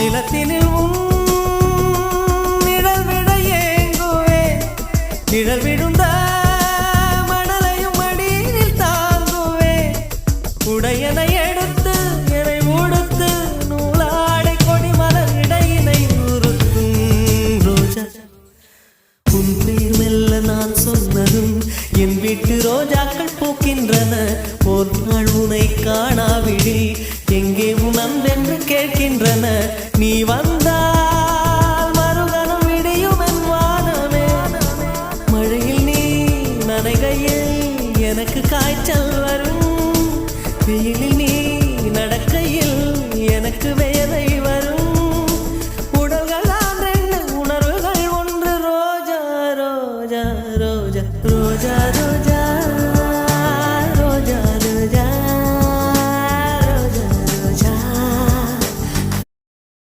நிலத்தினில் நிழல் விட ஏங்குவே நிழல் விழுந்த மணலையும் மடியில் தாங்குவே உடையனை எடுத்து என்னை உடுத்து நூலாடை கொடி மலர் இடையினை உறுத்தும் ரோஜா உன் பேர் மெல்ல நான் சொன்னதும் என் வீட்டு ரோஜாக்கள் பூக்கின்றன ஒரு நாள் உனை காணாவிடில் எங்கே உன் அன்பென்று கேட்கின்றன நீ வந்து